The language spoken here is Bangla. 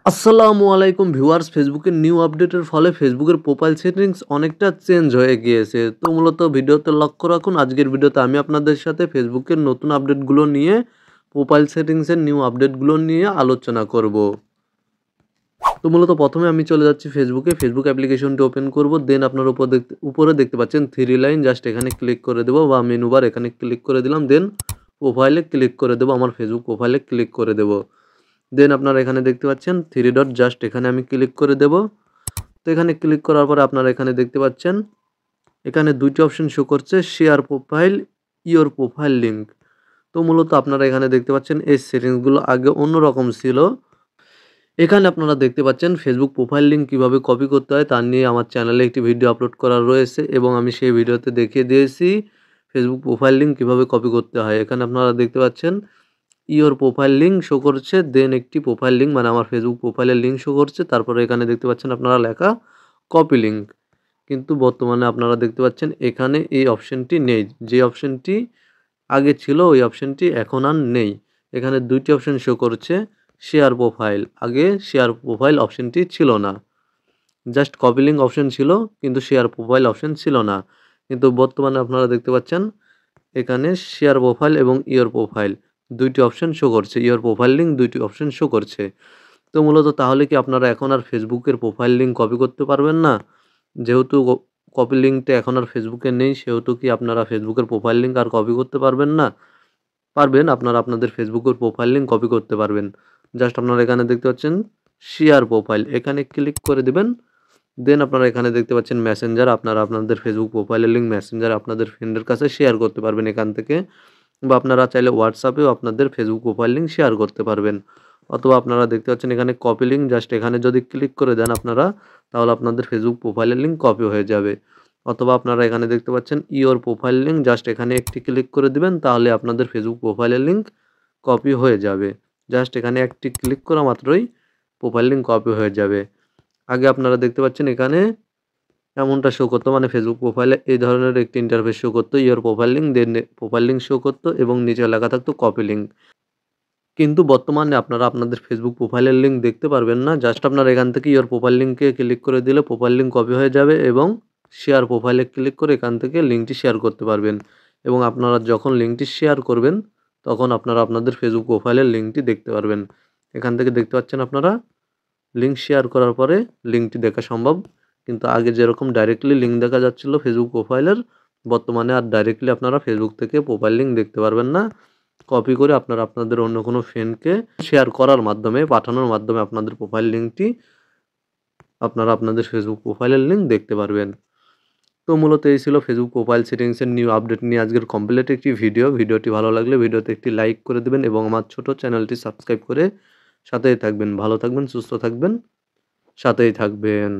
আসসালামু আলাইকুম ভিউয়ার্স, ফেসবুকের নিউ আপডেটের ফলে ফেসবুকের প্রোফাইল সেটিংস অনেকটা চেঞ্জ হয়ে গিয়েছে। তো মূলত ভিডিওতে লক্ষ্য রাখুন, আজকের ভিডিওতে আমি আপনাদের সাথে ফেসবুকের নতুন আপডেটগুলো নিয়ে, প্রোফাইল সেটিংসের নিউ আপডেটগুলো নিয়ে আলোচনা করব। তো মূলত প্রথমে আমি চলে যাচ্ছি ফেসবুকে, ফেসবুক অ্যাপ্লিকেশনটি ওপেন করব। দেন আপনার উপরে দেখতে পাচ্ছেন 3 লাইন, জাস্ট এখানে ক্লিক করে দেবো বা মেনু বার এখানে ক্লিক করে দিলাম। দেন প্রোফাইলে ক্লিক করে দেবো, আমার ফেসবুক প্রোফাইলে ক্লিক করে দেবো। দেন আপনারা এখানে দেখতে পাচ্ছেন 3 ডট, জাস্ট এখানে আমি ক্লিক করে দেব। তো এখানে ক্লিক করার পরে আপনারা এখানে দেখতে পাচ্ছেন এখানে 2টি অপশন শো করছে, share profile, your profile link. তো মূলত আপনারা এখানে দেখতে পাচ্ছেন এই সেটিংসগুলো আগে অন্যরকম ছিল। এখানে আপনারা দেখতে পাচ্ছেন ফেসবুক প্রোফাইল লিঙ্ক কীভাবে কপি করতে হয় তা নিয়ে আমার চ্যানেলে একটি ভিডিও আপলোড করা রয়েছে এবং আমি সেই ভিডিওতে দেখিয়ে দিয়েছি ফেসবুক প্রোফাইল লিঙ্ক কীভাবে কপি করতে হয়। এখানে আপনারা দেখতে পাচ্ছেন ইওর প্রোফাইল লিঙ্ক শো করছে, দেন একটি প্রোফাইল লিঙ্ক মানে আমার ফেসবুক প্রোফাইলের লিঙ্ক শো করছে। তারপরে এখানে দেখতে পাচ্ছেন আপনারা লেখা কপি লিঙ্ক। কিন্তু বর্তমানে আপনারা দেখতে পাচ্ছেন এখানে এই অপশনটি নেই। যে অপশনটি আগে ছিল ওই অপশনটি এখন আর নেই। এখানে 2টি অপশন শো করছে, শেয়ার প্রোফাইল। আগে শেয়ার প্রোফাইল অপশনটি ছিল না। জাস্ট কপি লিঙ্ক অপশন ছিল কিন্তু শেয়ার প্রোফাইল অপশন ছিল না। কিন্তু বর্তমানে আপনারা দেখতে পাচ্ছেন এখানে শেয়ার প্রোফাইল এবং ইওর প্রোফাইল 2টি অপশন শো করছে। ইওর প্রোফাইল লিঙ্ক 2টি অপশন শো করছে। তো মূলত তাহলে কি আপনারা এখন আর ফেসবুকের প্রোফাইল লিঙ্ক কপি করতে পারবেন না? যেহেতু কপি লিঙ্কটা এখন আর ফেসবুকে নেই, সেহেতু কি আপনারা ফেসবুকের প্রোফাইল লিঙ্ক আর কপি করতে পারবেন না? পারবেন, আপনারা আপনাদের ফেসবুকের প্রোফাইল লিঙ্ক কপি করতে পারবেন। জাস্ট আপনারা এখানে দেখতে পাচ্ছেন শেয়ার প্রোফাইল, এখানে ক্লিক করে দিবেন। দেন আপনারা এখানে দেখতে পাচ্ছেন মেসেঞ্জার, আপনারা আপনাদের ফেসবুক প্রোফাইলের লিঙ্ক মেসেঞ্জার আপনাদের ফ্রেন্ডের কাছে শেয়ার করতে পারবেন এখান থেকে, বা আপনারা চাইলে হোয়াটসঅ্যাপেও আপনাদের ফেসবুক প্রোফাইল লিঙ্ক শেয়ার করতে পারবেন। অথবা আপনারা দেখতে পাচ্ছেন এখানে কপি লিঙ্ক, জাস্ট এখানে যদি ক্লিক করে দেন আপনারা, তাহলে আপনাদের ফেসবুক প্রোফাইলের লিঙ্ক কপি হয়ে যাবে। অথবা আপনারা এখানে দেখতে পাচ্ছেন ইওর প্রোফাইল লিঙ্ক, জাস্ট এখানে একটি ক্লিক করে দিবেন, তাহলে আপনাদের ফেসবুক প্রোফাইলের লিঙ্ক কপি হয়ে যাবে। জাস্ট এখানে একটি ক্লিক করা মাত্রই প্রোফাইল লিঙ্ক কপি হয়ে যাবে। আগে আপনারা দেখতে পাচ্ছেন এখানে এমনটা শো করতো, মানে ফেসবুক প্রোফাইলে এই ধরনের একটি ইন্টারফেস শো করতো, your profile link, then profile link show করতো এবং নিচে লেখা থাকতো কপি লিঙ্ক। কিন্তু বর্তমানে আপনারা আপনাদের ফেসবুক প্রোফাইলের লিঙ্ক দেখতে পারবেন না। জাস্ট আপনারা এখান থেকে ইওর প্রোফাইল লিঙ্কে ক্লিক করে দিলে প্রোফাইল লিঙ্ক কপি হয়ে যাবে এবং শেয়ার প্রোফাইলে ক্লিক করে এখান থেকে লিঙ্কটি শেয়ার করতে পারবেন। এবং আপনারা যখন লিঙ্কটি শেয়ার করবেন তখন আপনারা আপনাদের ফেসবুক প্রোফাইলের লিঙ্কটি দেখতে পারবেন। এখান থেকে দেখতে পাচ্ছেন আপনারা লিঙ্ক শেয়ার করার পরে লিঙ্কটি দেখা সম্ভব। কিন্তু আগে যেরকম ডাইরেক্টলি লিঙ্ক দেখা যাচ্ছিল ফেসবুক প্রোফাইলের, বর্তমানে আর ডাইরেক্টলি আপনারা ফেসবুক থেকে প্রোফাইল লিঙ্ক দেখতে পারবেন না। কপি করে আপনারা আপনাদের অন্য কোনো ফ্রেন্ডকে শেয়ার করার মাধ্যমে, পাঠানোর মাধ্যমে আপনাদের প্রোফাইল লিঙ্কটি আপনারা আপনাদের ফেসবুক প্রোফাইলের লিঙ্ক দেখতে পারবেন। তো মূলত এই ছিল ফেসবুক প্রোফাইল সেটিংসের নিউ আপডেট নিয়ে আজকের কমপ্লিট একটি ভিডিও। ভিডিওটি ভালো লাগলে ভিডিওতে একটি লাইক করে দেবেন এবং আমার ছোট চ্যানেলটি সাবস্ক্রাইব করে সাথেই থাকবেন। ভালো থাকবেন, সুস্থ থাকবেন, সাথেই থাকবেন।